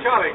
Charlie.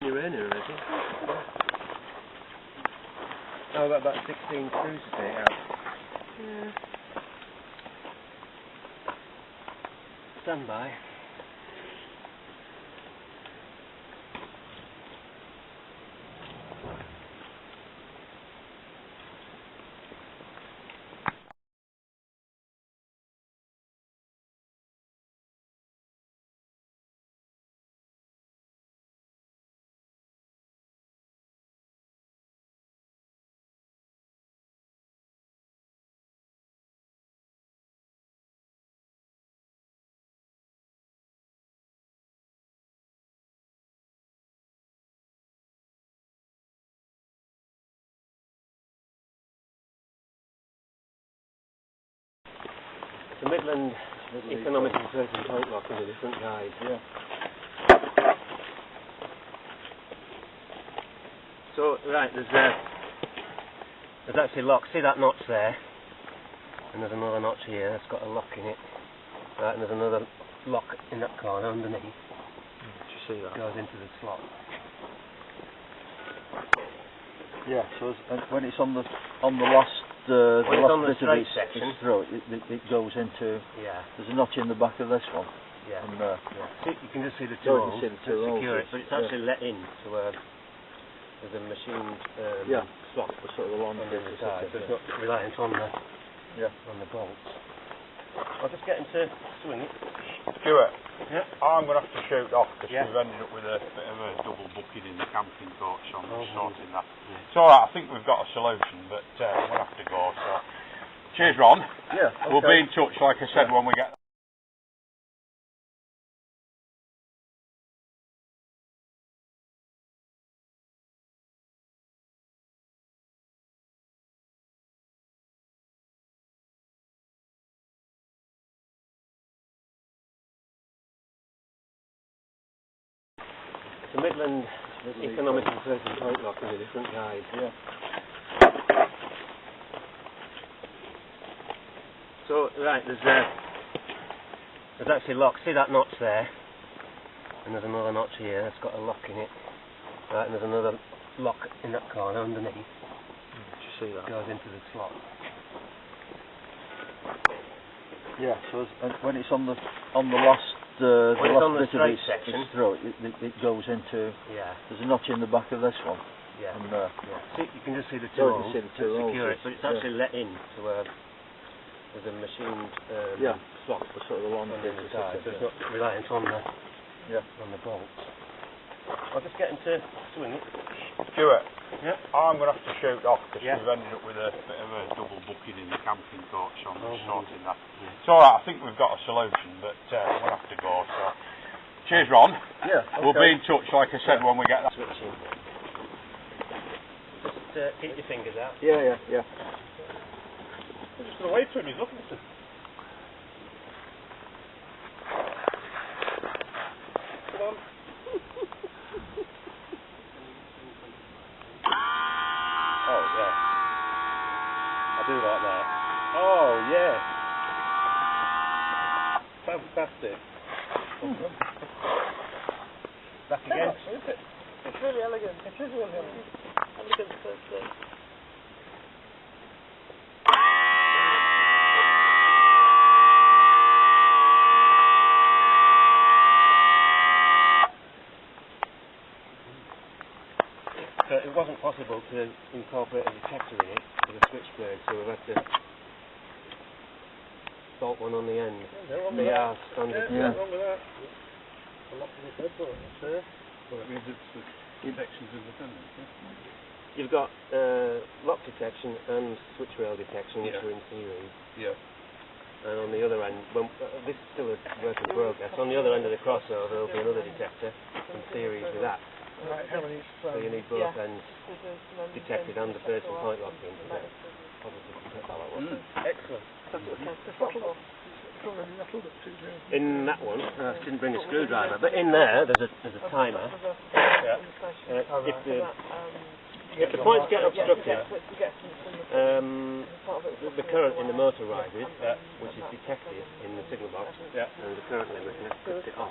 be raining already. Yeah. Oh, I've got about 16 screws to take out. Yeah. Stand by. The Midland Economic Research and Point Lock is a different guide. Yeah. So, right, there's actually locks. See that notch there? And there's another notch here that's got a lock in it. Right, and there's another lock in that corner underneath. Did you see that? Goes into the slot. Yeah, so when it's on the last the last bit of its throat, it goes into. Yeah. There's a notch in the back of this one. Yeah. And see, you can just see the two holes. You can see the two holes. Secure it, but it's actually let in to there's a machined slot sort of along on the side, so it's not reliant on the bolts. I'll just get him to swing it. Stuart, yeah. I'm going to have to shoot off because we've ended up with a bit of a double booking in the camping coach, so I'm sorting that. Yeah. It's alright, I think we've got a solution, but we'll have to go, so. Cheers, Ron. Yeah, okay. We'll be in touch, like I said, when we get The Midland Economic Research and Point Lock is a different guide. Yeah. So, right, there's actually locks. See that notch there? And there's another notch here that's got a lock in it. Right, and there's another lock in that corner underneath. Did you see that? Goes into the slot. Yeah, so when it's on the last the last bit of its throat, it goes into. Yeah. There's a notch in the back of this one. Yeah. And see, you can just see the two holes. You can see the two holes. Secure it, but it's actually let in to there's a machined slot sort of along on the side, so it's not reliant on the bolts. I'll just get him to swing it. Stuart, yeah. I'm going to have to shoot off because we've ended up with a bit of a double booking in the camping coach, so I'm sorting that. Yeah. It's alright, I think we've got a solution, but we'll have to go, so. Cheers, Ron. Yeah, okay. We'll be in touch, like I said, when we get that. Switching. Just keep your fingers out. Yeah. I'm just going to wait for him, he's looking at us. Come on. Oh, yeah. I do like that. Oh, yeah. Fantastic. Back again. It's really elegant. It is really elegant. Elegant first thing. So it wasn't possible to incorporate a detector in it with a switchblade, so we've had to bolt one on the end. They are standard. Yeah, wrong with that. A lot of the head buttons there. Well, it means it's the detection's independent, yeah? You've got lock detection and switch rail detection, which are in series. Yeah. And on the other end, this is still a work in progress. On the other end of the crossover, there'll be another detector in series with that. Right, so you need both ends detected and the person point locked in to get positive how that works. Excellent. In that one, I didn't bring a screwdriver, but in there, there's a timer. If the points get obstructed, the current in the motor rises, which is detected in the signal box, and the current limit puts it off.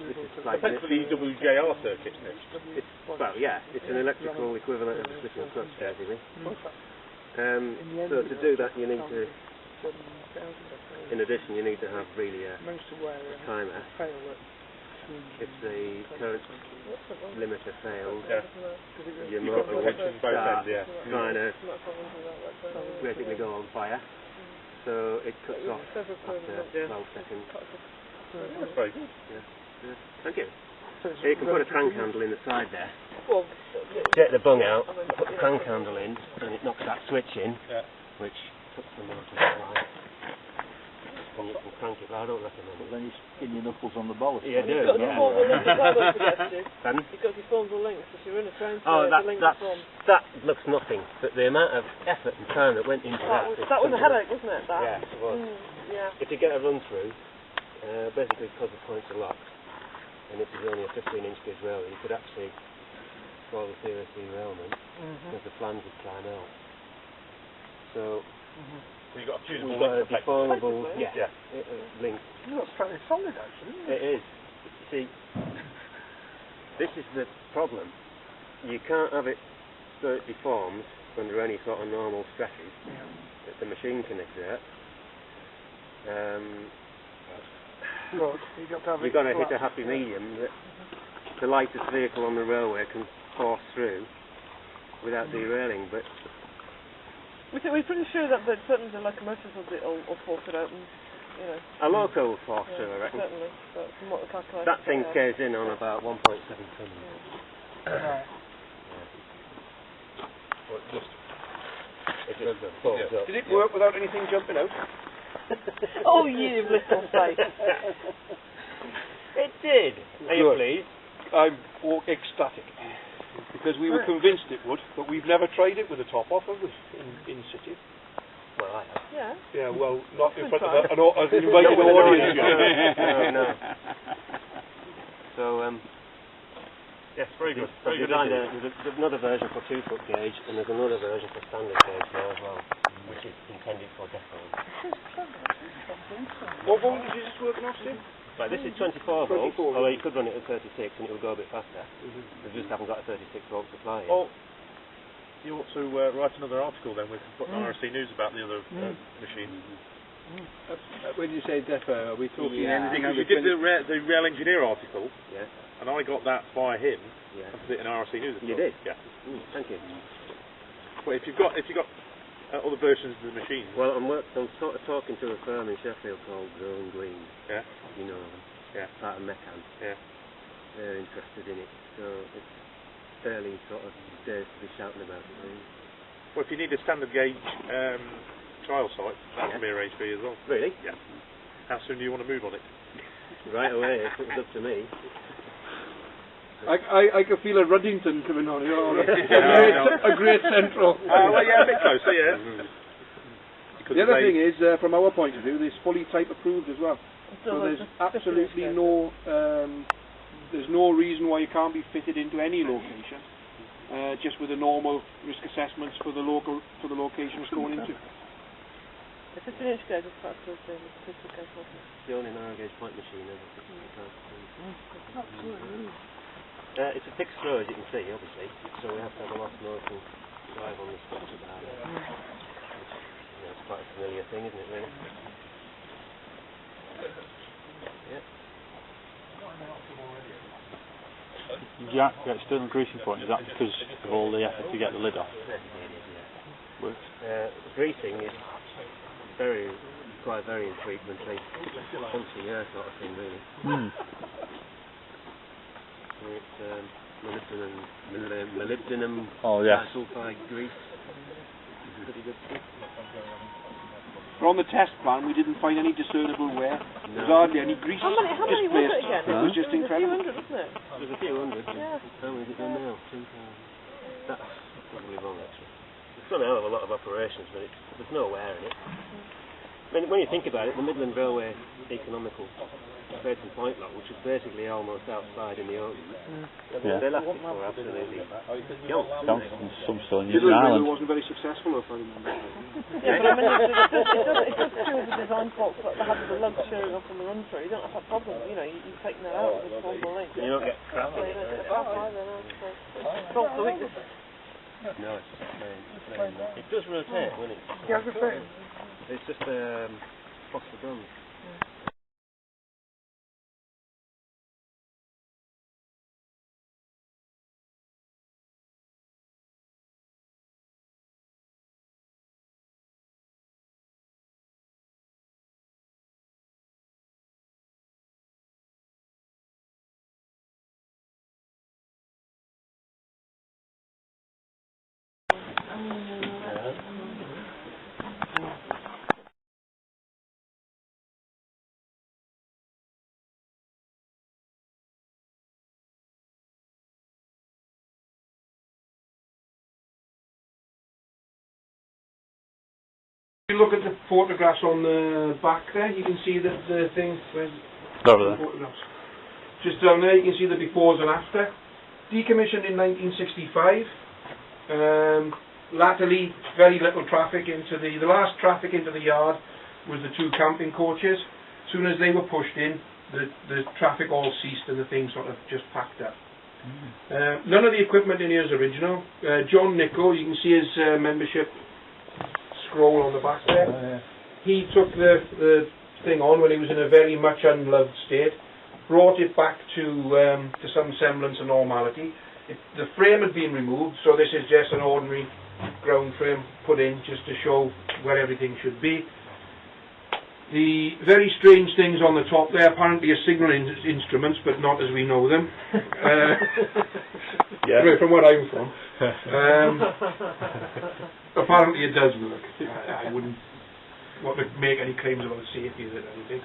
This is like Effectively WJR circuit, isn't it? it's, well, yeah, it's an electrical equivalent of the switch and clutch, basically. So to do that, you need to, in addition, you need to have really a timer. If the current limiter fails, your motor would start trying to basically go on fire. So it cuts off after 12 seconds. That's very good. Yeah. Thank you. So you can put a crank handle in the side there. Take the bung out, put the crank handle in, and it knocks that switch in, which cuts the motor supply. And you can crank it, but I don't recommend it. Then you spin your knuckles on the ballast. Yeah, You've got your formal links as well, don't forget to. Pardon? You've got your formal links. If you're in a train, that looks nothing, but the amount of effort and time that went into that was a headache, wasn't it? That? Yeah, it was. Yeah. If you get a run through, basically because the points are locked, and it is only a 15-inch gauge railway, you could actually call the serious derailment because the flange would climb out. So you've got a we've got a deformable link. That's fairly solid, actually, isn't it? It is. See, this is the problem. You can't have it so it deforms under any sort of normal stresses that the machine can exert. You've got to hit a happy medium that the lightest vehicle on the railway can force through without derailing. But we're pretty sure that certainly the locomotives will force it out. And, you know. A loco will force through, I reckon. Certainly, but from what the calculation. That thing caves in on about 1.7 tons. Did it work without anything jumping out? Oh, you little face. It did. Are you pleased? I'm ecstatic. Because we were convinced it would, but we've never tried it with a top off, have we? In situ. Well, I have. Yeah. Yeah, well, not in front of an invited audience. No. So, yes, very good. Very good. There's another version for 2-foot gauge, and there's another version for standard gauge now as well, which is intended for depots. What voltage is this working off, Steve? Right, this is 24 volts, although you could run it at 36 and it will go a bit faster. We just haven't got a 36 volt supply yet. Oh, you ought to write another article then with RSC News about the other machine. When you say depot, are we talking anything because over you did the rail engineer article, yeah, and I got that by him. Yeah. I put it in RSC News. You did? Yeah. Thank you. Well, if you've got other versions of the machine. Well, I'm sort of talking to a firm in Sheffield called Zone Green. Yeah. You know them. Yeah. Part of Mecan. Yeah. They're interested in it, so it's fairly sort of days to be shouting about it, really. Well, if you need a standard gauge trial site, that can be arranged for you as well. Really? Yeah. How soon do you want to move on it? Right away, if it was up to me. I can feel a Ruddington coming on, you know, a great central. Well, yeah, a bit closer, yeah. The other thing is, from our point of view, it's fully type approved as well. So there's absolutely no, there's no reason why it can't be fitted into any location, just with the normal risk assessments for the location it's going into. The 15-inch gauge is quite approved with the 50 gauge horses. It's the only narrow gauge point machine ever. It's a fixed throw, as you can see, obviously, so we have to have a lot of motion drive on the structure there. Which, it's quite a familiar thing, isn't it, really? Yeah. Yeah, external greasing point, is that because of all the effort to get the lid off? Works. Greasing is quite very infrequently, once a year sort of thing, really. It's molybdenum sulfide grease. Pretty good stuff. But on the test plan, we didn't find any discernible wear. There's hardly any grease How many was it again? It was just incredible. It was a few hundred, wasn't it? There's a few hundred. Yeah. How many is it done now? 2,000. That's probably wrong, actually. It's done a hell of a lot of operations, but there's no wear in it. When you think about it, the Midland Railway economical Basin Point lot, which is basically almost outside in the open, they lasted for absolutely Some still in New Midland Zealand. wasn't very successful, if I remember. Yeah, but I mean, it does cure the design faults that they had with the lugs showing up on the run through. You don't have that problem, you know, you've taken that out with one more link. You don't get crap in it. Solve the weakness. No, it's it does rotate, doesn't it? Yeah, I was saying. It's just phosphor guns. If you look at the photographs on the back there, you can see that the thing. Where's Over there. photographs? Just down there, you can see the befores and after. Decommissioned in 1965. Latterly, very little traffic into the last traffic into the yard was the 2 camping coaches. As soon as they were pushed in, the traffic all ceased and the thing sort of just packed up. None of the equipment in here is original. John Nico, you can see his membership scroll on the back there. He took the thing on when he was in a very much unloved state, brought it back to some semblance of normality. The frame had been removed, so this is just an ordinary ground frame put in just to show where everything should be. The very strange things on the top there apparently are signal instruments, but not as we know them. From where I'm from. Apparently it does work. I wouldn't want to make any claims about safety of it or anything.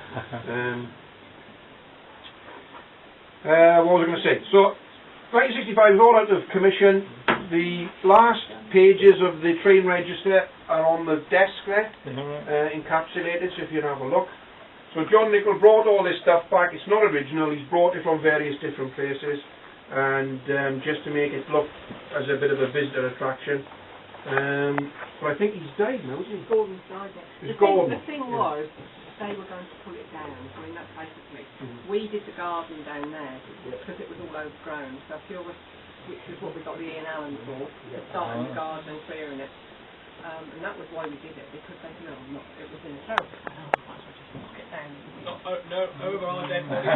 What was I going to say? So, 1965 is all out of commission. The last pages of the train register are on the desk there, encapsulated, so if you have a look. So John Nichol brought all this stuff back. It's not original, he's brought it from various different places, and just to make it look as a bit of a visitor attraction. But I think he's died now, isn't he? Gordon's died there. The thing was, they were going to pull it down. I mean, that's basically, we did the garden down there because it was all overgrown. So a few of us, which is what we got the Ian Allen for, starting the garden and clearing it. And that was why we did it, because they said, it was in a terrible state. Otherwise we'll just knock it down. Over our dead bodies.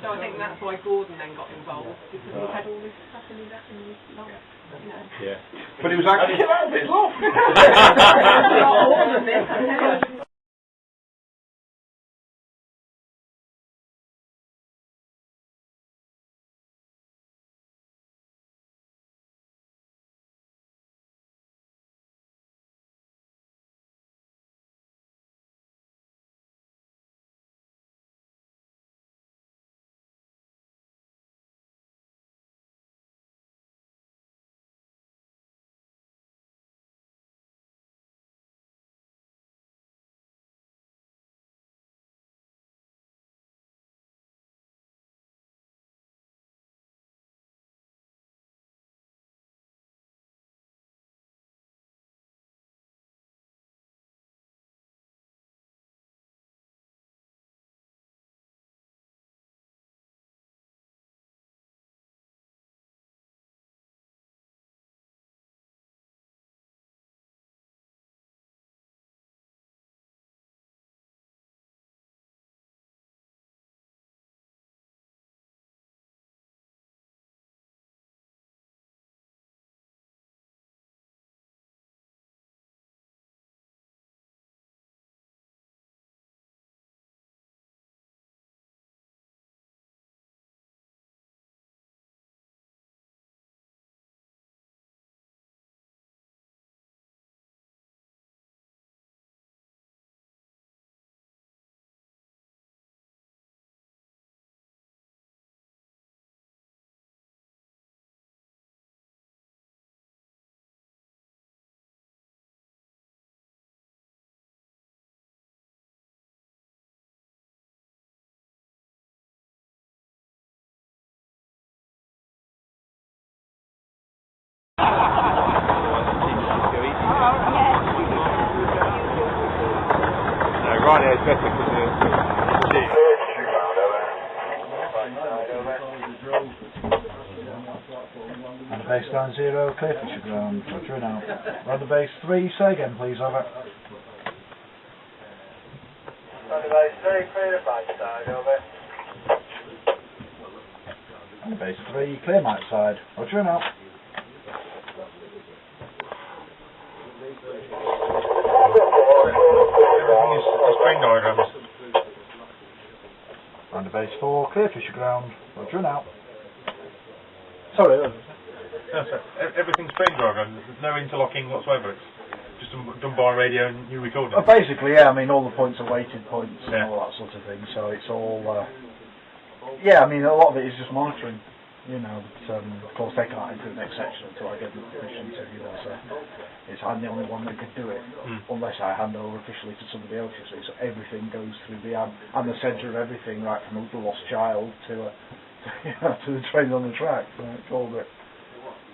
So I think that's why Gordon then got involved, because he had all this stuff in his life, you know. Yeah. But it was actually... Not all of this, I tell you. Yeah, it's better because On the base 90, clear Fisher ground, roger now. On the base 3, say again please, over. On the base 3, clear the back side, over. On the base 3, clear night side, roger now. spring diagrams. On the base 4, clear Fisher ground, roger now. Sorry. No, sir. Everything's spring diagrams. There's no interlocking whatsoever. It's just done by radio and you recording. Basically, yeah. I mean, all the points are weighted points and all that sort of thing. So it's all. Yeah, I mean, a lot of it is just monitoring. You know, but, of course they can't enter the next section until I get the permission to. You know, so I'm the only one that can do it, unless I hand over officially to somebody else. You see, so everything goes through the. I'm the centre of everything, right from the lost child to to the train on the track. So it's all that.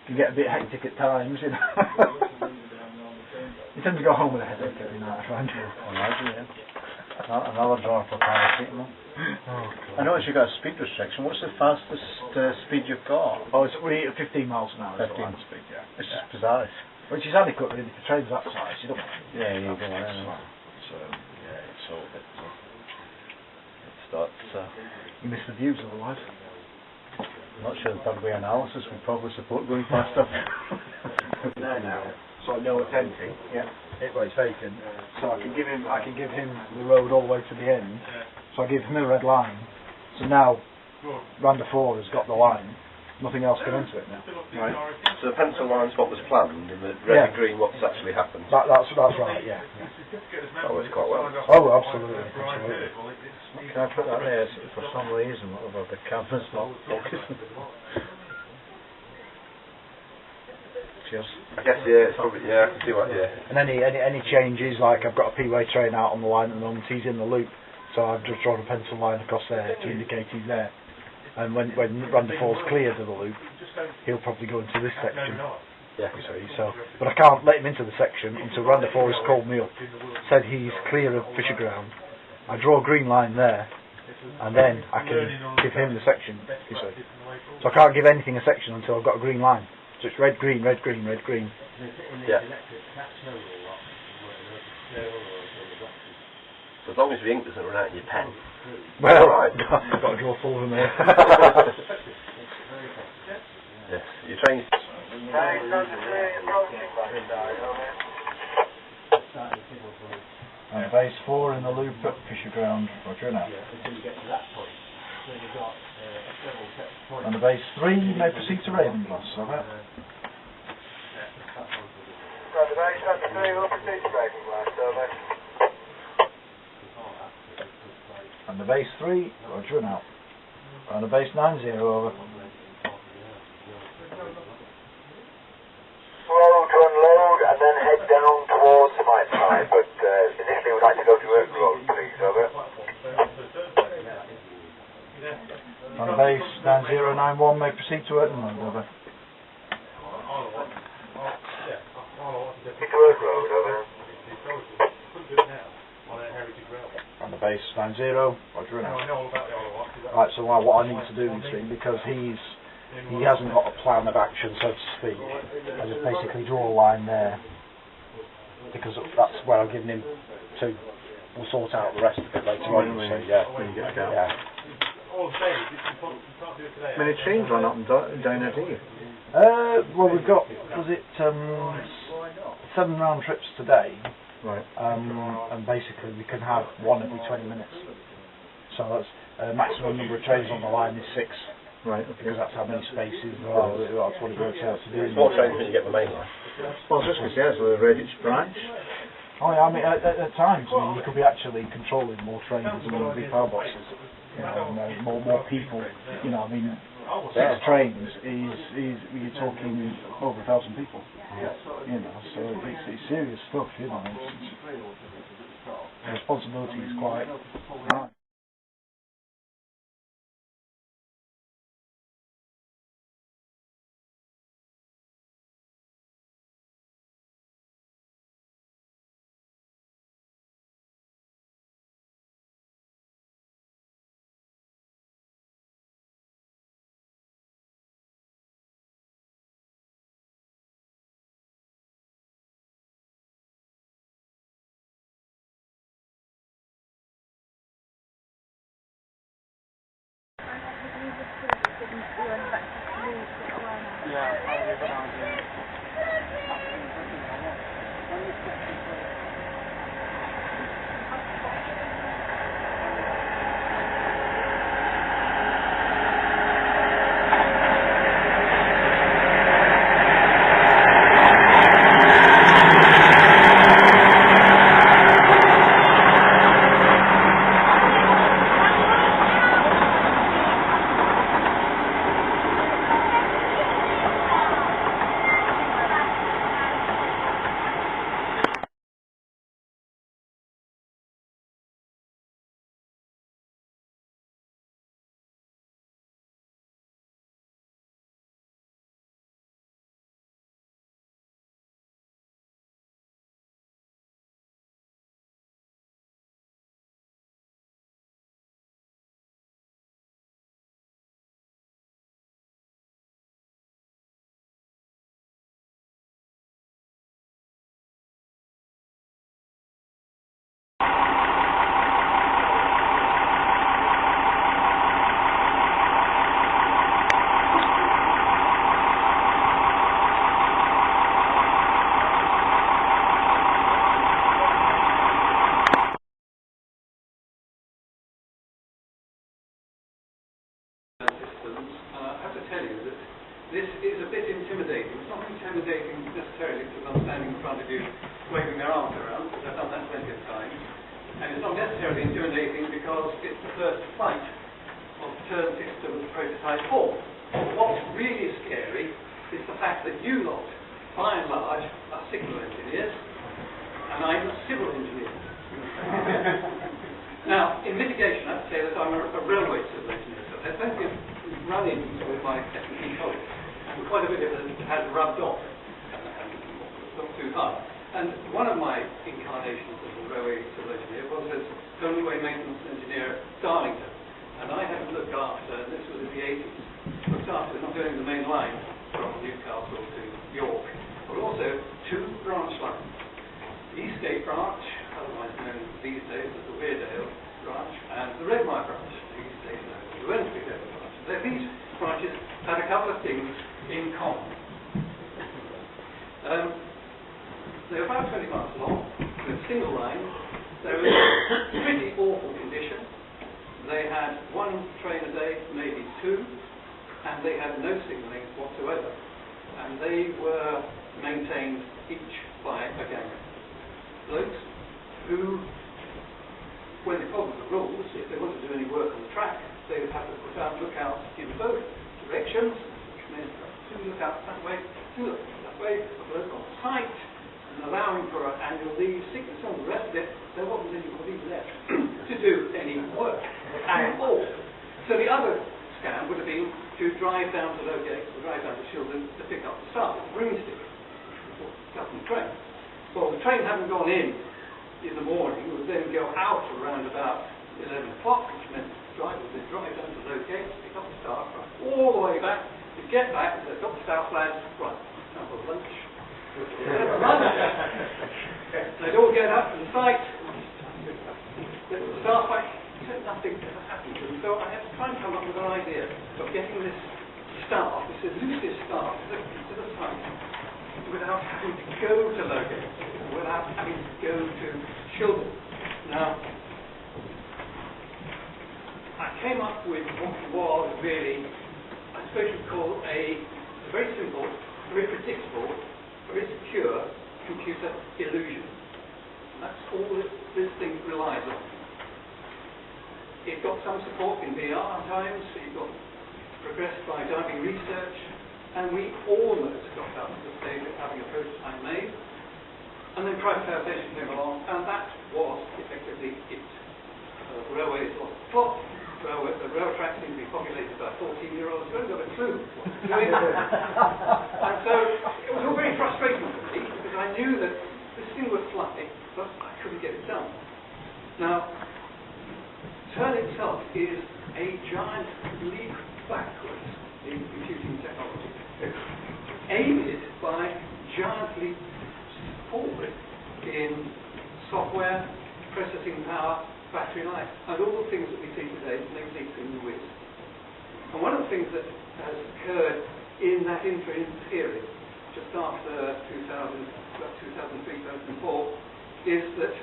Can get a bit hectic at times, you know. You tend to go home with a headache every night, I find. Another drawer for paracetamol. I notice you've got a speed restriction. What's the fastest speed you've got? Oh, we're at 15 miles an hour. 15 speed, yeah. It's just bizarre. Which is adequate, really, for trains that size. You don't. Yeah, you don't want to. So, yeah, it's all a bit. It starts. You miss the views otherwise. I'm not sure the third way analysis would probably support going faster. There now. So I know it's empty. Yeah. It's vacant. So I can give him the road all the way to the end. So I give him a red line. So now Randa 4 has got the line. Nothing else can enter it now. Right. So the pencil line's what was planned, and the red and green what's actually happened. That's right. Yeah. That works quite well. Oh, absolutely. Can I put that there for some reason over the canvas not focusing? Cheers. I guess it's probably I can see what And any changes, like I've got a P-way train out on the line at the moment, he's in the loop, so I've just drawn a pencil line across there to indicate he's there. And when Randa 4's cleared of the loop, he'll probably go into this section. Yeah. You see, so, but I can't let him into the section until Randa 4 has called me up, said he's clear of Fisher ground. I draw a green line there, and then I can give him the section. You see, so I can't give anything a section until I've got a green line. So it's red, green, red, green, red, green. Yeah. So as long as your ink doesn't run out of your pen. Well, right. I've got to draw full of them here. Yes, your train's... And base 4 in the loop at Fisher ground, roger now. And the base 3 may proceed to Ravenglass, over. On the base 3, we'll proceed to Ravenglass, over. And the base 3, roger now. And the base 90, over. Slow to unload and then head down towards the right side, but initially we'd like to go to Earth Road, please, over. And the base 9091 may proceed to Earth Road, over. To Earth Road, over. And the base 90, roger now. Right, so what I need to do, you see, because he hasn't got a plan of action, so to speak, I just basically draw a line there, because that's where I've given him to. We'll sort out the rest of it later on. So yeah. Many trains run up and down there, do you? Well, we've got, was it 7 round trips today? Right. And basically we can have one every 20 minutes. So that's maximum number of trains on the line is 6. Right. Okay. Because that's how many spaces there are. That's what it works out to do. It's more trains when you get the main line. Well, just because there's the Redditch branch. Oh yeah, I mean at times, you could be actually controlling more trains and more big power boxes. You know, and, more people. You know, I mean, 6 trains is you're talking over 1,000 people. Yeah. You know, so it's serious stuff. You know, the responsibility is quite high. This is a bit intimidating. It's not intimidating necessarily because I'm standing in front of you waving their arms around, because I've done that plenty of times. And it's not necessarily intimidating because it's the first flight of the TERN system prototype 4. What's really scary is the fact that you lot, by and large, are signal engineers, and I'm a civil engineer. Now, in mitigation, I have to say that I'm a railway civil engineer, so there's plenty of run-ins with my S&P colleagues, and quite a bit of it has rubbed off, and not too hard. And one of my incarnations as a railway civil engineer was as railway maintenance engineer at Darlington, and I had to look after, this was in the 80s, looked after not only the main line from Newcastle to York, but also 2 branch lines. The Eastgate branch, otherwise known these days as the Weardale branch, and the Redmire branch, these days known as the Wensleydale branch. These branches had a couple of things in common. They were about 20 miles long, with single lines. They were in pretty awful condition. They had 1 train a day, maybe 2, and they had no signalling whatsoever. And they were maintained each by a gang of blokes who, when they followed the rules, if they wanted to do any work on the track, they would have to put out lookouts in both directions, which meant 2 lookouts that way, 2 lookouts that way, a bloke on site, and allowing for annual leave, sickness, and the rest of it. There wasn't anybody left to do any work at all. So the other scam would have been to drive down to Lowgate or drive down to Shildon to pick up the staff, the broomstick, or government train. Well, the train hadn't gone in the morning, it would then go out around about 11 o'clock, which meant the driver would then drive down to Lowgate, pick up the staff, right, all the way back, to get back, they've got the staff lads, right, time for lunch. They'd all get up to the site, the staff like, nothing ever happened to them, so I had to try and come up with an idea of getting this staff, this elusive staff, to the site, without having to go to Lowgate, without having to go to Shildon. Now, I came up with what was really, I suppose you'd call a very simple, very predictable, very secure computer illusion. And that's all that this thing relies on. It got some support in VR times, it got progressed by diving research, and we almost got up to the stage of having a prototype made. And then privatisation came along, and that was effectively it. Railways lost the plot, the rail tracks seemed to be populated by 14-year-olds who hadn't got a clue what to do. And so it was all very frustrating for me, because I knew that this thing would fly, but I couldn't get it done. Now, TERN itself is a giant leap backwards in computing technology, aided by giant leaps forward in software, processing power, battery life, and all the things that we see today make these things whiz. And one of the things that has occurred in that interim period, just after 2003, 2004, is that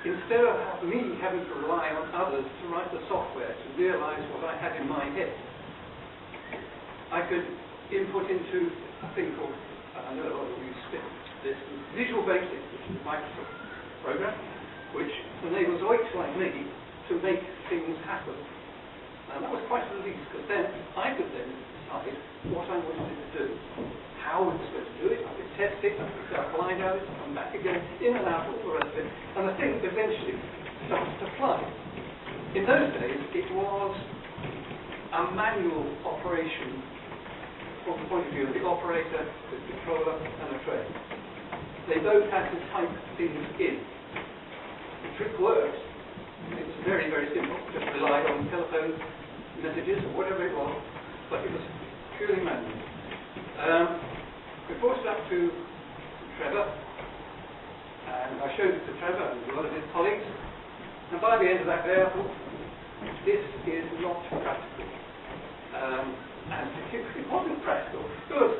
instead of me having to rely on others to write the software to realise what I had in my head, I could input into a thing called, I know a lot of you spit this, Visual Basic, which is a Microsoft program, which enables oiks like me to make things happen. And that was quite a release, because then I could then decide what I wanted to do, how I was going to do it, I could test it, I could go blind out it, come back again, in and out, all the rest of it, and the thing eventually started to fly. In those days, it was a manual operation from the point of view of the operator, the controller, and the tray. They both had to type things in. The trick worked. It was very, very simple. Just relied on telephone messages or whatever it was, but it was purely manual. We brought it up to Trevor, and I showed it to Trevor and a lot of his colleagues, and by the end of that day I thought, this is not practical. And it wasn't practical, because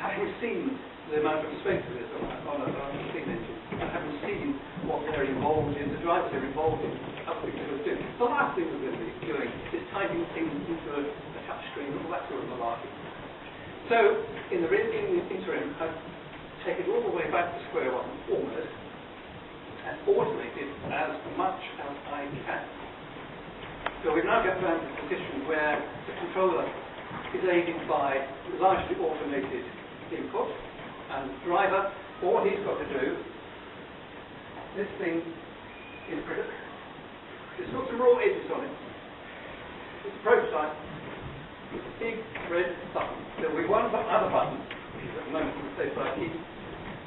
having seen the amount of space there is on a steam engine, and having seen what they're involved in, the drivers are involved in, other things they're doing, the last thing we're going to be doing is typing things into a touch screen, all that sort of malarkey. So, in the interim, I've taken it all the way back to square one, almost, and automated as much as I can. So we've now got down to the position where the controller is aided by largely automated input, and the driver, all he's got to do, this thing is it's got some raw edges on it. It's a prototype. It's a big red button. There'll be one other button, which is at the moment in the safe side key,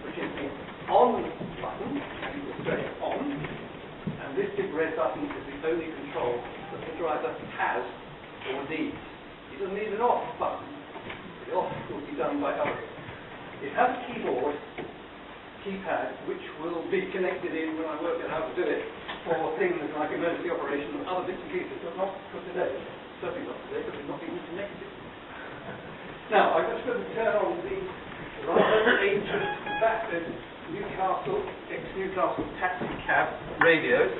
which is the on button, and you will say on, and this big red button is the only control that the driver has or needs. He doesn't need an off button. The off will be done by others. It has a keypad, which will be connected in when I work out how to do it for things like emergency operation and other bits and pieces, but not for today. Certainly not today, because it's not even connected. Now, I'm just going to turn on the rather ancient, battered Newcastle, ex-Newcastle taxi cab radios.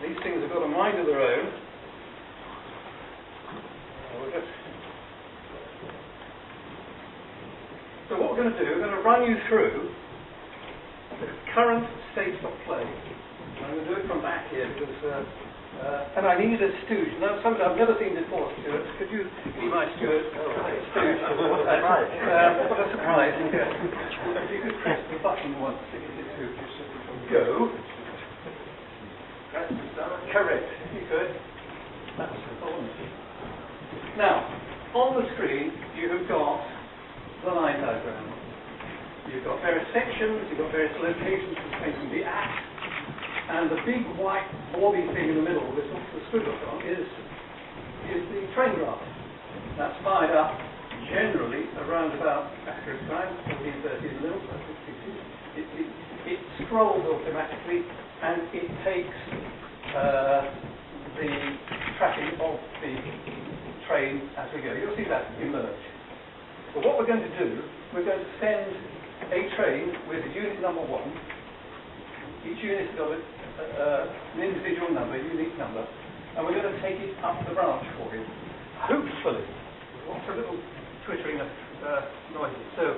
These things have got a mind of their own. So what we're going to do, we're going to run you through the current state of play. I'm going to do it from back here because, and I need a stooge. Now, something I've never seen before, Stuart. Could you be my steward? Stooge. What a surprise. If you could press the button once to get it to go. That's correct. If you could. That's the problem. Now, on the screen, you have got the line diagram. You've got various sections, you've got various locations the train can be at, and the big white blobby thing in the middle, with the squiggles on, is the train graph. That's fired up generally around about accurate time, 14:30 in the middle, so it scrolls automatically, and it takes the tracking of the train as we go. You'll see that emerge. But what we're going to do, we're going to send a train with unit number 1. Each unit's got an individual number, a unique number, and we're going to take it up the branch for you. Hopefully, lots of little twittering of noises. So,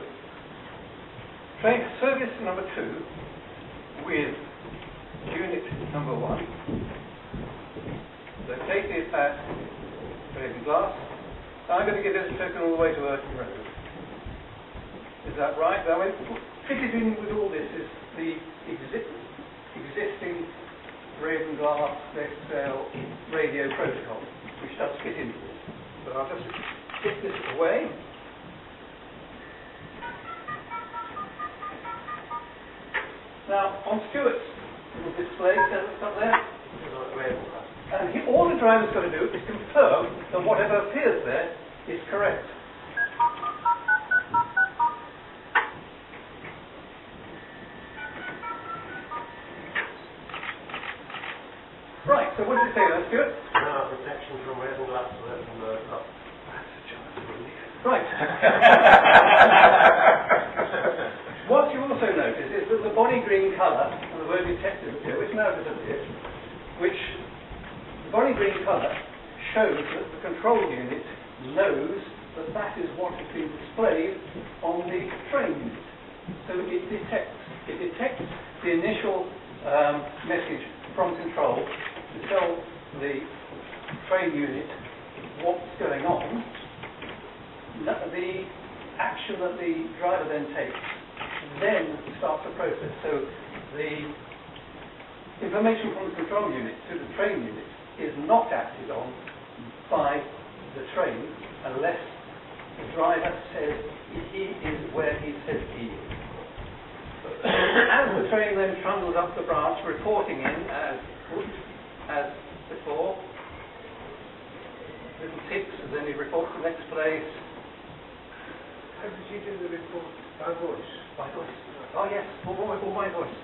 train service number 2 with unit number 1, located at Ravenglass. I'm going to give this a token all the way to Earthing Road. Is that right? Now, fitted in with all this is the existing Ravenglass and Eskdale radio protocol, which does fit into this. But I'll just get this away. Now, on Stuart's little display, up there, and all the driver's got to do is confirm that whatever appears there is correct. Right, so what did you say then, Stuart? Protection from Ravenglass and Right. What you also notice is that the body green colour, and the word detective here, which now disappears, which the body green colour shows that the control unit knows that that is what is being displayed on the train unit. So it detects the initial message from control to tell the train unit what's going on. The action that the driver then takes then starts the process. So the information from the control unit to the train unit is not acted on by the train unless the driver says he is where he says he is. As the train then trundles up the branch, reporting in as before, little ticks, and then he reports the next place. How did you do the report? By voice? By voice. Oh yes, all by voice.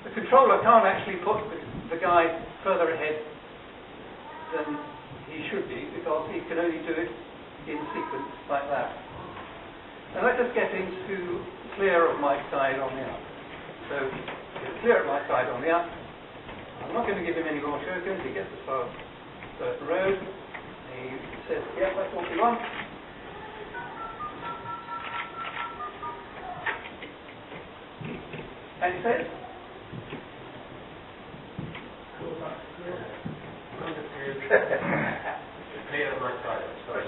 The controller can't actually put the guy further ahead than he should be because he can only do it in sequence like that. Now let us get into clear of my side on the up. So clear of my side on the up. I'm not going to give him any more tokens. He gets as far as Burton Road. He says, yeah, that's what we want. And he says, clear of my side. Sorry.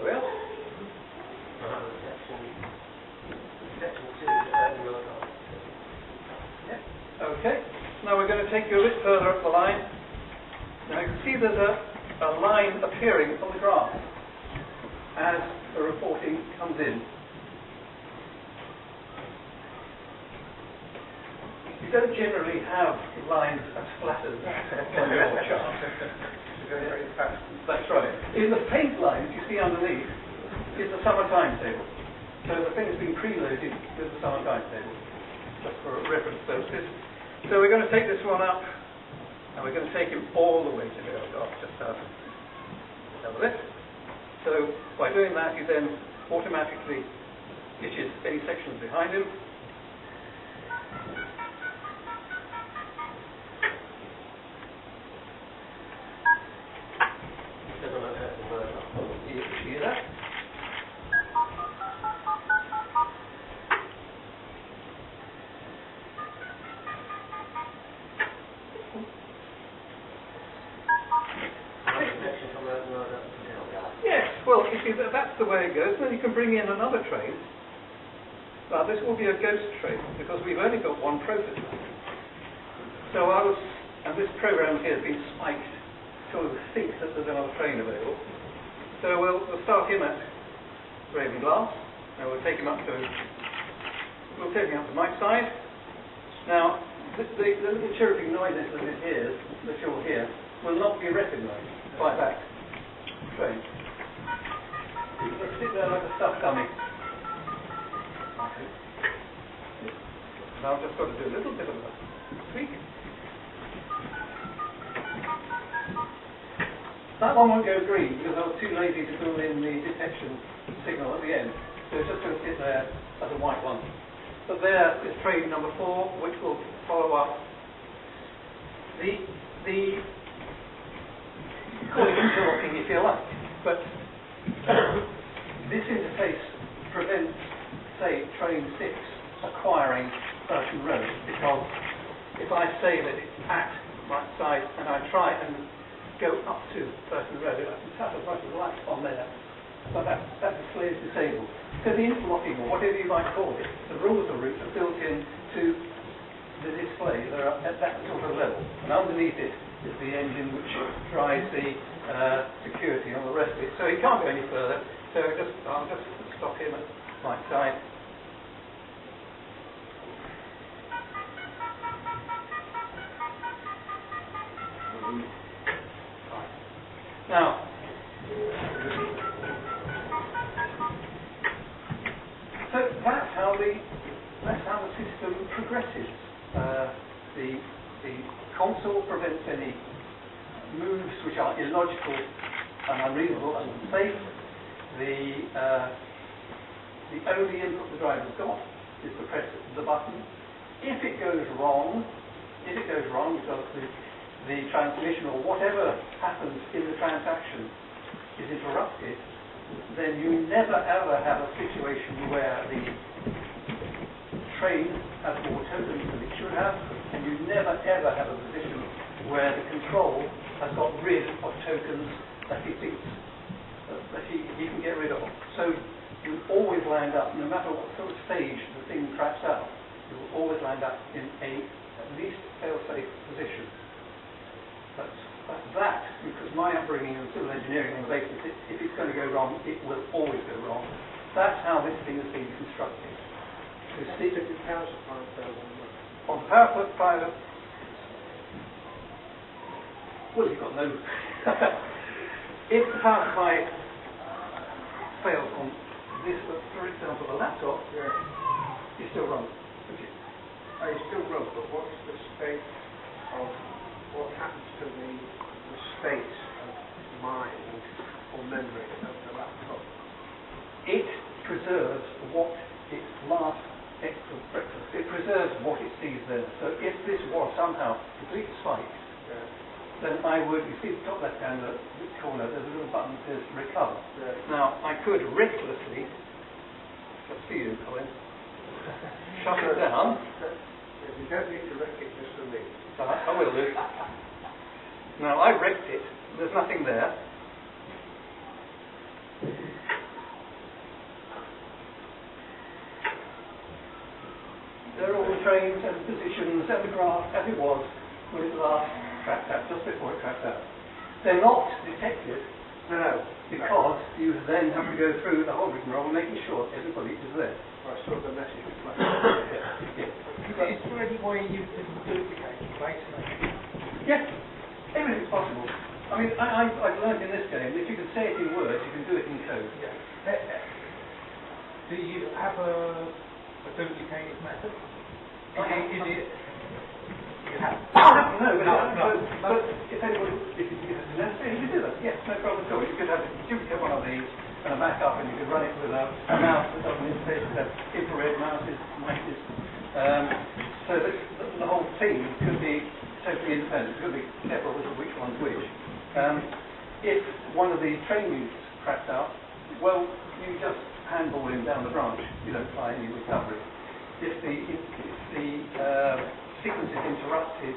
well, okay. Now we're going to take you a bit further up the line. Now you can see there's a line appearing on the graph as the reporting comes in. You don't generally have lines as flat as that on your chart. That's right. In the paint lines you see underneath is the summer timetable. So the thing has been preloaded with the summer timetable, just for reference purposes. So we're going to take this one up. And we're going to take him all the way to the L-dot, just have a look. So by doing that, he then automatically ditches any sections behind him. You see that? Yes, well, you see, that's the way it goes. Then you can bring in another train. Now, this will be a ghost train because we've only got one processor. So and this program here has been spiked to think that there's another train available. So we'll start him at Ravenglass, and we'll take him up to my side. Now, the little chirping noises that you'll hear, will not be recognised by that train. Let's sit there like a stuffed dummy. Now I've just got to do a little bit of a tweak. That one won't go green because I was too lazy to build in the detection signal at the end. So it's just going to sit there as a white one. But there is train number 4, which will follow up. Call it interlocking if you like. But this interface prevents, say, train 6 acquiring Burton Road, because if I say that it's at my side and I try and go up to Burton Road, I can tap as much as I like on there, but that display is disabled. So the interlocking, or whatever you might call it, the rules of route are built into the display. They're at that sort of level, and underneath it is the engine which drives the security on the rest of it. So he can't go any further. So I'll just stop him at my side. Now, that's how the system progresses. The console prevents any moves which are illogical and unreasonable and unsafe. The only input the driver's got is to press the button. If it goes wrong, because the transmission or whatever happens in the transaction is interrupted, then you never ever have a situation where the train has more tokens than it should have, and you never ever have a position where the control has got rid of tokens that he thinks that he can get rid of. So you always land up, no matter what sort of stage the thing craps out, you will always land up in a at least fail-safe position. That's that, because my upbringing in civil engineering on the basis that if it's going to go wrong, it will always go wrong. That's how this thing has been constructed. The power supply fails on the power supply, well, you've got no. If the power supply fails on this, for example, the laptop, you still run. You still run, but what's the state of what happens to the state of mind or memory of the laptop? It preserves what its last breakfast. It preserves what it sees there. So if this was somehow complete spike, then I would, you see the top left-hand corner, there's a little button that says recover. Now, I could recklessly, let's see you, Colin, shut it down. You don't need to wreck it just for me. I will do. Now, I wrecked it. There's nothing there. There are all the trains and the positions and the graph as it was when it last cracked out, just before it cracked out. They're not detected, because you then have to go through the whole rigmarole making sure everybody is there. I saw the message reflected. Is there any way you can duplicate basically? Yes, everything's possible. I mean, I've learned in this game that if you can say it in words, you can do it in code. Do you have a duplicated method? Is it? You have? No, but if anybody, if it's necessary, you can do that. Yes, no problem at all. You could have a duplicate one of these and a backup, and you could run it with a mouse that doesn't interface with infrared mice. So that the whole thing could be totally independent. You could be careful with which one's which. If one of the train units cracked out, well, you just handball him down the branch. You don't apply any recovery. If the sequence is interrupted,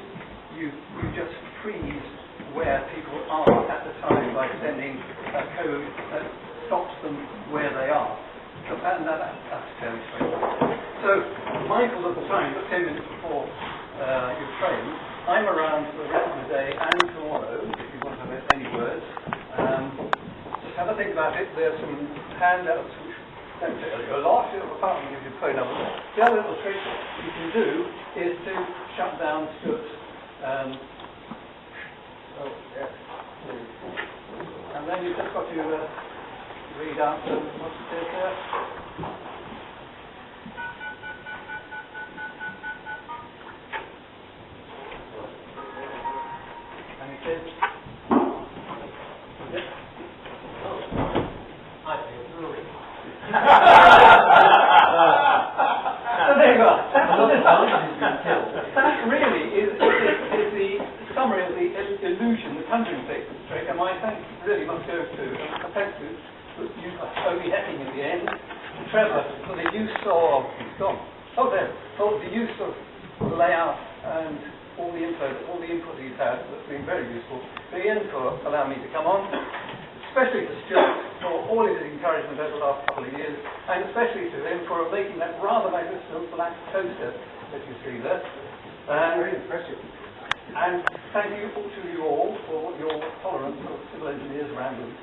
you just freeze where people are at the time by sending a code that stops them where they are. So that's fairly straightforward. So, mindful of the time, but 10 minutes before your train, I'm around for the rest of the day and tomorrow, if you want to have any words. Just have a think about it. There's some handouts which don't tell you a lot, apart from giving you phone numbers. The other little trick you can do is to shut down Stuart's and then you've just got to read out what it says there. And it says, I feel ruined. So there you are. That really is the summary of the illusion, the conjuring trick, and my thanks really must go to, thanks to you, only Hecking in the end, Trevor, for the use of, for the use of layout and all the input he's had, that's been very useful. To Ian for allowing me to come on, especially to Stuart for all his encouragement over the last couple of years, and especially to him for making that rather magnificent black toaster that you see there. Very impressive. And thank you to you all for your tolerance of civil engineers rambling.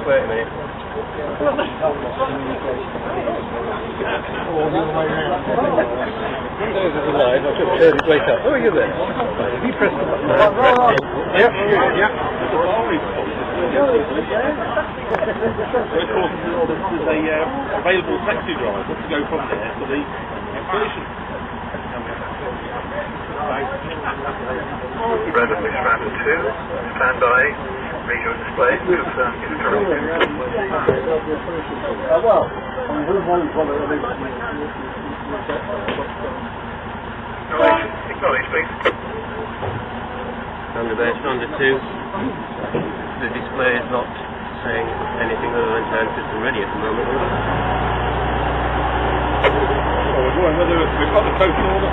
Just wait a minute. There's the live, I've just turned it right up. Oh, are you there? Have you pressed the button? Yep, yep. There's a available taxi driver to go from there to the exhibition. Ravenglass and Eskdale, stand by. Radio display, confirm is correct. Well, acknowledge, please. Under base, under 2. The display is not saying anything other than turn system ready at the moment. Well, we're wondering whether we've got the total order.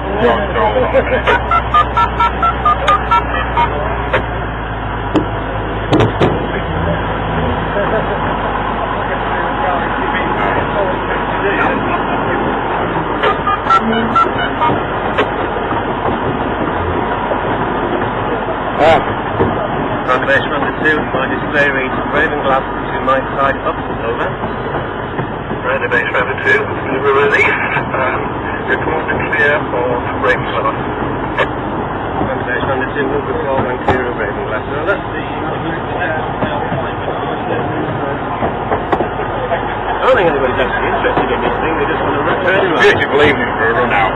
Under base, under 2. My display reads Ravenglass to my side up. Over. Under base, under 2. We were released. Report clear of Ravenglass. Under base, under 2. Move report when clear of Ravenglass. Over. I don't think anybody's actually interested in this thing. They just want to turn around. Beautiful evening for a run out.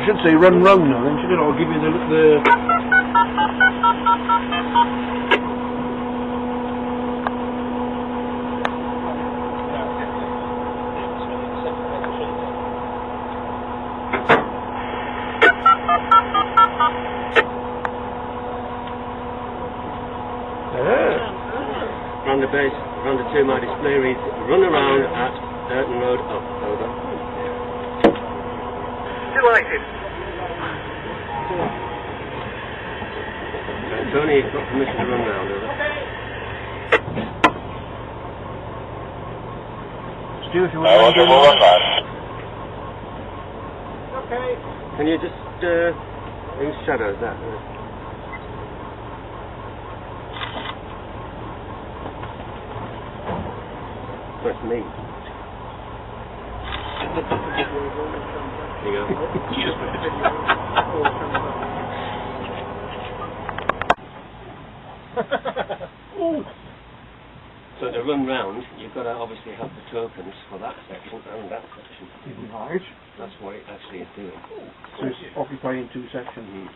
Should say run round now, then should it? Or give you the Round the base, round the 2, my display reads run around at Burton Road up. Over. Delighted. Tony, you've got permission to run round. Over. Stu, if you want to run okay. Can you just use shadows that? That's me. There you go. So to run round, you've got to obviously have the tokens for that section and that section. Right. That's what it actually is doing. So it's occupying 2 sections.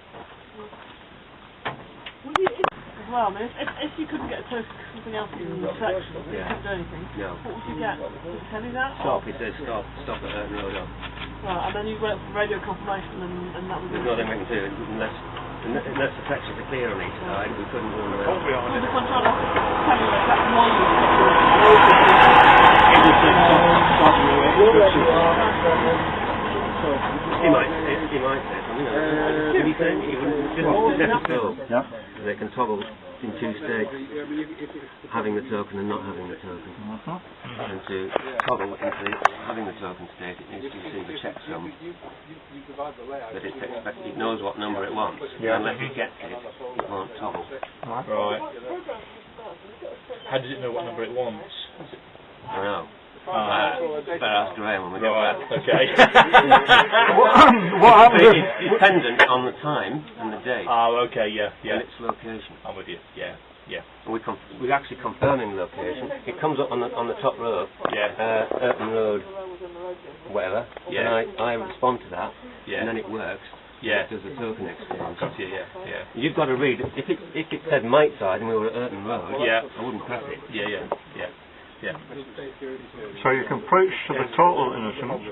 As well, I mean, if you couldn't get a token for something else in the section, you couldn't do anything. No. What would you get? Would it tell you that? Stop, it says stop at Burton Road up. Right, and then you went for radio confirmation and that was There's it. nothing we can do unless the sections are clear on each side. We couldn't run around. Well, the controller has to tell you exact one. He might say something. He wouldn't just let it go. Yeah. They can toggle in two states, having the token and not having the token. And to toggle into having the token state, it needs to receive a checksum that it knows what number it wants. Unless it gets it, it won't toggle. Right. How does it know what number it wants? I don't know. Better ask Graham when we get back. Okay. What happens? It's dependent on the time and the date. Oh, okay, yeah. And its location. I'm with you. Yeah. We're actually confirming the location. It comes up on the top row. Urton Road, whatever. Yeah. And I respond to that. Yeah. And then it works. Yeah. It does the token exchange. Got you. Yeah. You've got to read. If it said Mite Side and we were at Urton Road, I wouldn't press it. Yeah. So you can preach to the total innocent.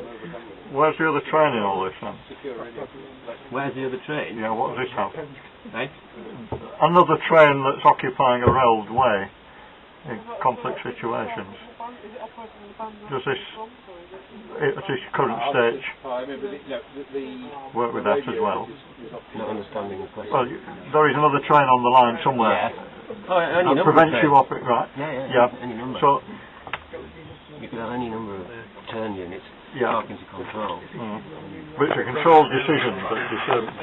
Where's the other train in all this then? Where's the other train? Yeah, what does this have? Right? Another train that's occupying a railed way in conflict situations. Does this, at its current stage, work with that as well? Not understanding the question. Well, there is another train on the line somewhere. That prevents you off it, right? Yeah. Any number. So you can have any number of TERN units talking to control. But it's a controlled decision that determines.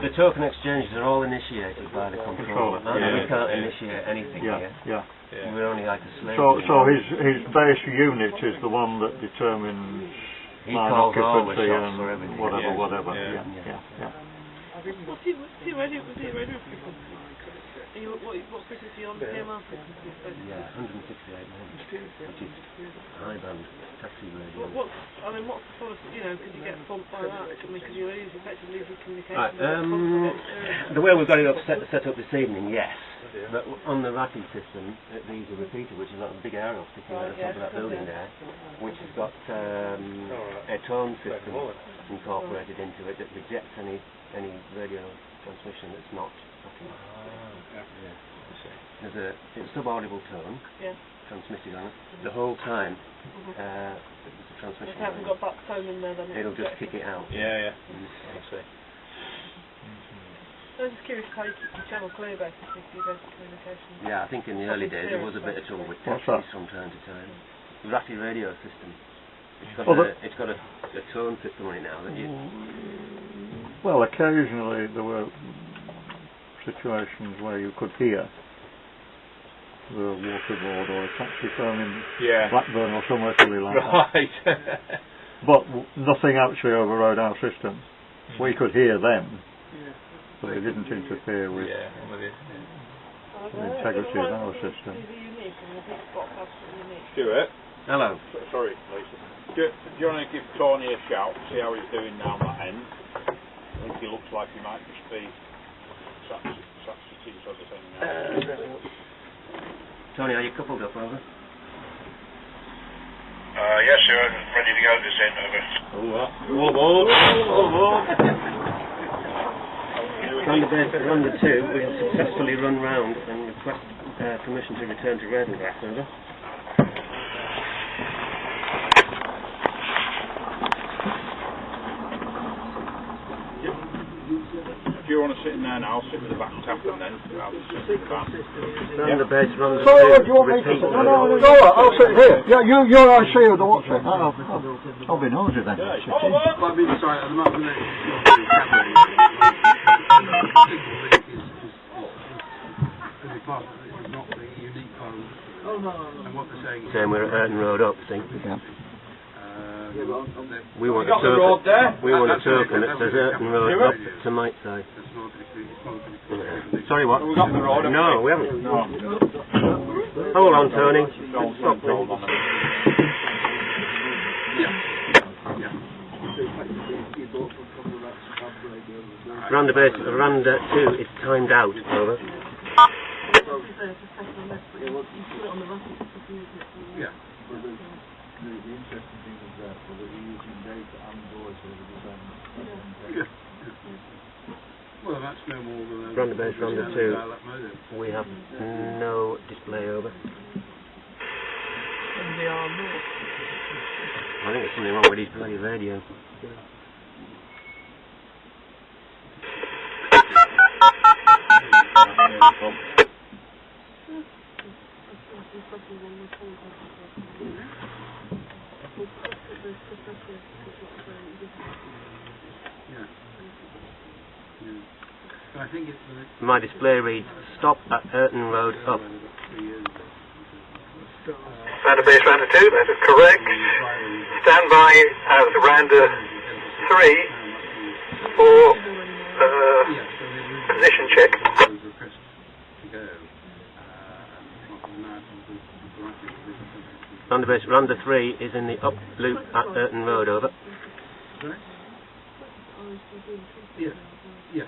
The token exchanges are all initiated by the controller. We can't initiate anything here. We're only like a slave. So his base unit is the one that determines line occupancy and whatever. What frequency on PMR frequency? 168 megahertz, which is high band taxi radio. What's the sort of, could you get bumped by that? Because you're effectively losing communication. Right, the way we've got it set up this evening, yes. But on the RATI system, the easy repeater, which is like a big aerial sticking out the top of that building there, which has got a tone system incorporated into it that rejects any radio transmission that's not There's a subaudible tone transmitted on it the whole time. The transmission. It hasn't got back tone in there then. It'll just kick it out. Yeah. I see. I was just curious how you keep the channel clear basically for your basic communication. Yeah, I think in the early days there was a bit of trouble with taxis from time to time. RATI radio system. It's got a tone system on it now that you. Well, occasionally there were situations where you could hear the waterboard or a taxi firm in Blackburn or somewhere silly like that. But nothing actually overrode our system. We could hear them, but it didn't interfere with the integrity of our system. Stuart? Hello. Sorry, Lisa. Do you want to give Tony a shout, see how he's doing down that end? I think he looks like he might just be such sort of thing now. Tony, are you coupled up, over? Yes, sir, I'm ready to go this end, over. Run the 2, we have successfully run round and request permission to return to Ravenglass, over. Do you want to sit in there now? I'll sit with the back tap and then I'll sit with the back. Run the base, run the Sorry, what do you want me to sit? No, I'll sit here. Yeah, you're I see you the what's it? I'll be nosy then. I've been sorry at the moment. Saying we're at Urton Road up, see? We want a token that says Urton Road up to Mite Side. Sorry, what? No, we haven't. No. Hold on, Tony. Stop, please. Randa base, Randa 2 is timed out, over. Yeah. Well, that's no more than Randa base, Randa 2. We have no display over. I think there's something wrong with his bloody radio. I think it's my display reads stop at Earton Road up. Rounder base, rounder 2, that is correct. Stand by as rounder 3 for position check. Rounder base, rounder 3 is in the up loop at Earton Road, over. Yes. Yes.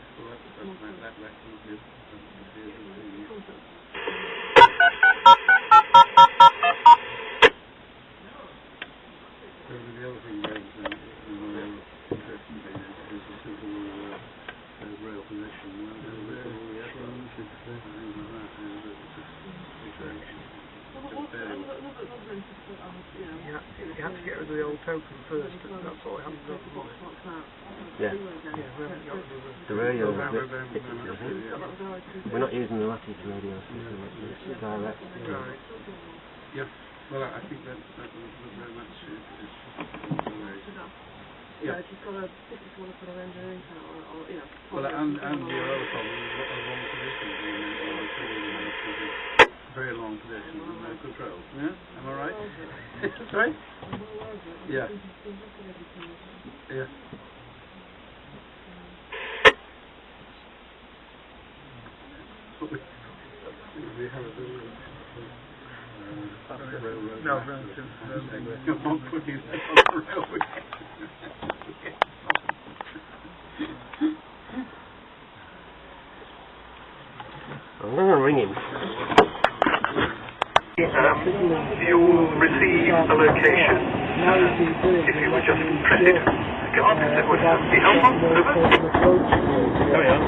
The other thing that is interesting is the simple rail position. You have to get rid of the old token first, and that's all I haven't got. Yeah. The radio is a bit sticky, isn't it? We're not using the lattice radio system, it's direct. Right. Yeah. Well, I think that very much is yeah. If you've got a ticket you want to put an engineering tower, or you know. Well, and the other problem is a long position. Very long position and no control. Yeah? Am I right? Right? Yeah. Yeah. We have a little railroad. No, come on, putting that on the railway. I'm going to ring him. You will receive a location. If you would just press it, go on, that would be helpful. Over. Carry on.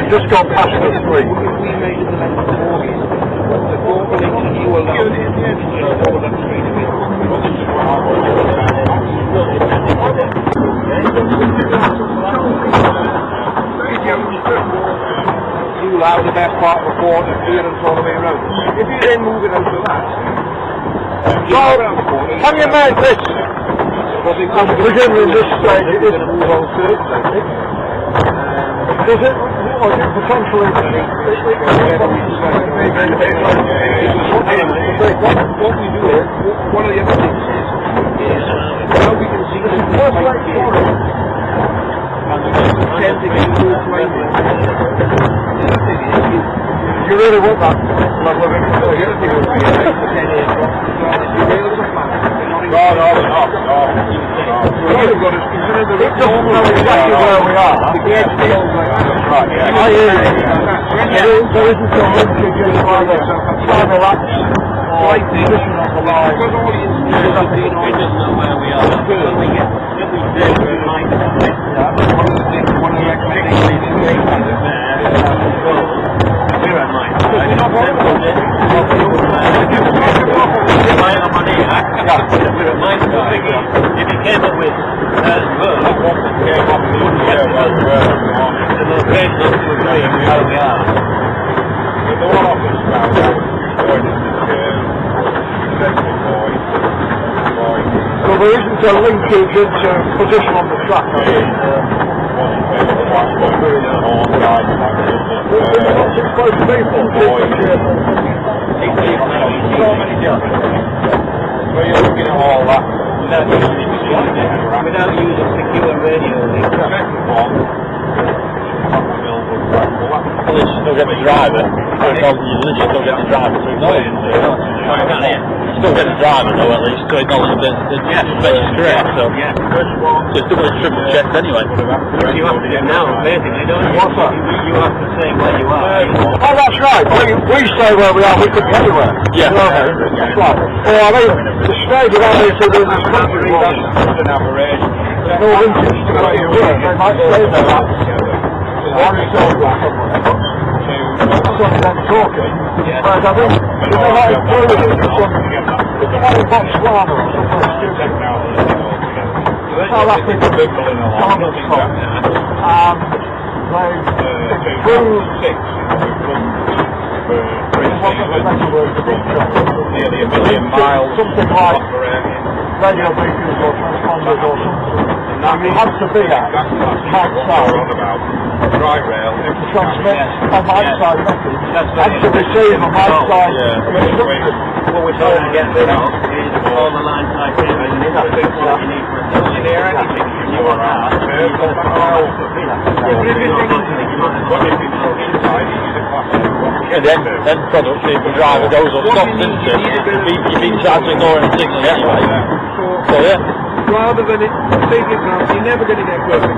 Just gone past the street. You allow the best part of the quarter clearance all the way around. If you then move it out to that, Can you make this? Beginning this stage, it isn't move on to it. Does it? Or is it potentially? what we do is, one of the other things is now we can see the first light quarter and the tend to get through flaming. You really want that level of information? The other thing would be the 10 years drop. The rails are flat. No. It doesn't know exactly where we are. Right, yeah. I hear you. There isn't a link to just find a lapse or position on the line. We just know where we are. When we get there, we might One of the recommendations we're at mine. If he came up with the location of where we are. With the one office now, there isn't a linkage into position on the track, I mean. What's it supposed to be for? So you're looking at all that. Without using secure radio links. Well, you still get the driver. You literally still get the driver to acknowledge it. You still get the driver though, at least, to acknowledge that the suspension is correct. So it's double and triple checked anyway. You have to do now, basically, don't you? What's that? You have to say where you are. Oh, that's right. We say where we are, we could be anywhere. Yeah. That's right. Well, I mean, the stage around here to the country was there's no linkage to where you were. They might say that. That's only them talking. Whereas I think, if they're not included in some Botswana or something stupid, South Africa, Donald Trump, and they proved what's the better word for big truck? Nearly a million miles. Something like radio beacons or transponders or something. And you have to be at Mike side dry rail to transmit a Mike side message and to receive a Mike side instruction. What we're trying to get rid of is all the line side cabling and what you need for a telephone. Anything you want that. And then product, if the driver goes or stops into you've been charged to ignoring the signal anyway. So yeah. Rather than it take it now, you're never going to get perfect.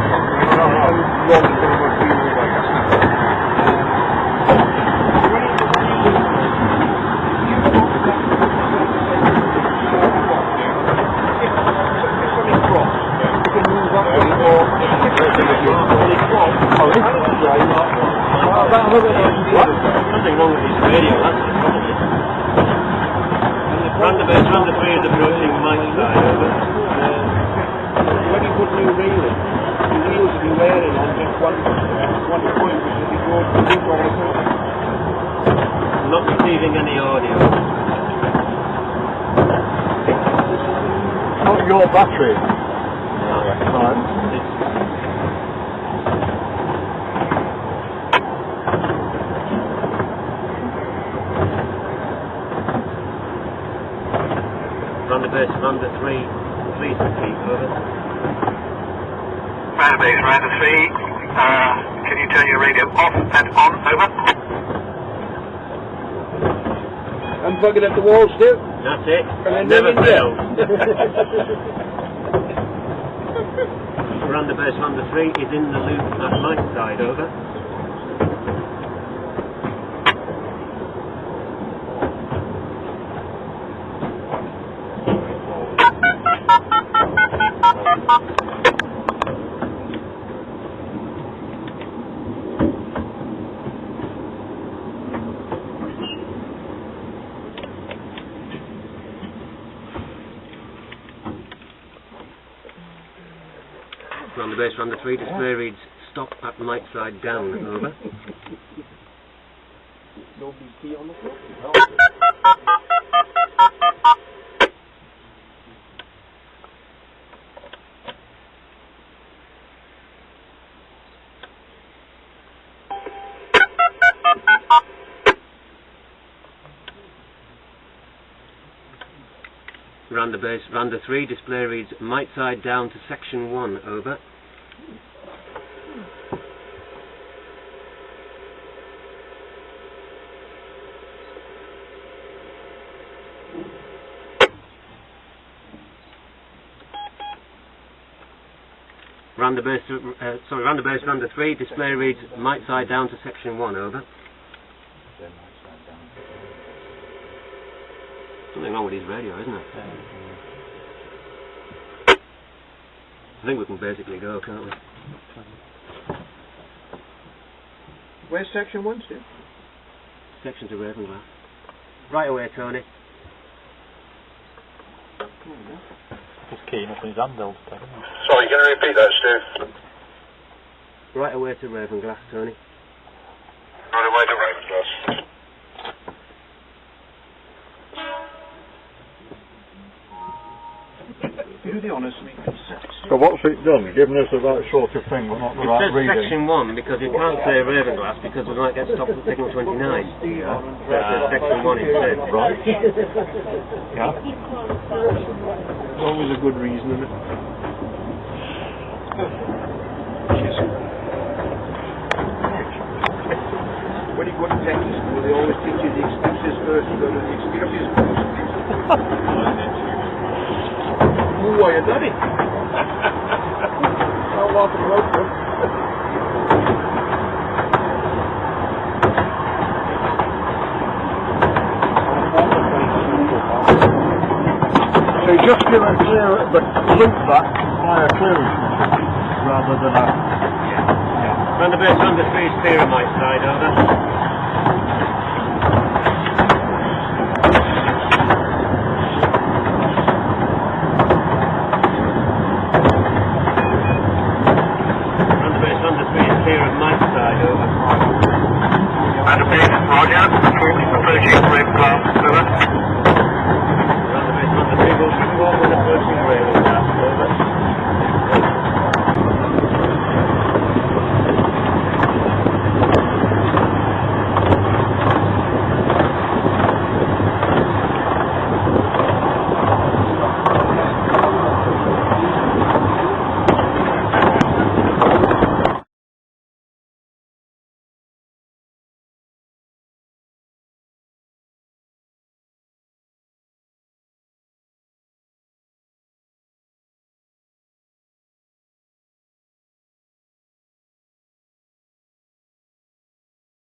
Nothing wrong with this radio, that's the problem. Roundabout is approaching Mike's side over. When you put new railing, the wheels will be wearing on just one point, which will be going to all the time. Not receiving any audio. Not your battery. Roundabout 3, please repeat, over. Roundabout 3, can you turn your radio off and on, over? Unplug it at the wall still. That's it. And then never fails. Roundabout 3 is in the loop at Mike's side, over. Roundabout 3 display reads stop at Mike's side down, over. Nobody's key on the floor. Roundabout 3 display reads Mike side down to section 1, over. Roundabout 3 display reads Mike side down to section 1, over. Something wrong with his radio, isn't there? I think we can basically go, can't we? Where's section 1, Stu? Section to Ravenglass. Right away, Tony. He's keying up on his handheld today, isn't he? Sorry, can you repeat that, Stu? Right away to Ravenglass, Tony. Right away to Ravenglass. Who be honest, So what's it done? Given us the right sort of thing, but not the It right says reading. section 1 because you can't say Ravenglass because we might get stopped at signal 29. Yeah. So it says section 1 instead. Right. Yeah. It's always a good reason, isn't it? When you go to Texas school, they always teach you the excuses first. You go to the excuses first. Ooh, I had done it. I'll laugh at the road. So you just give a clear, but loop that via clearance rather than a... Yeah. Roundabout under 3 is clear on my side, over. Roger, approaching Ravenglass, over.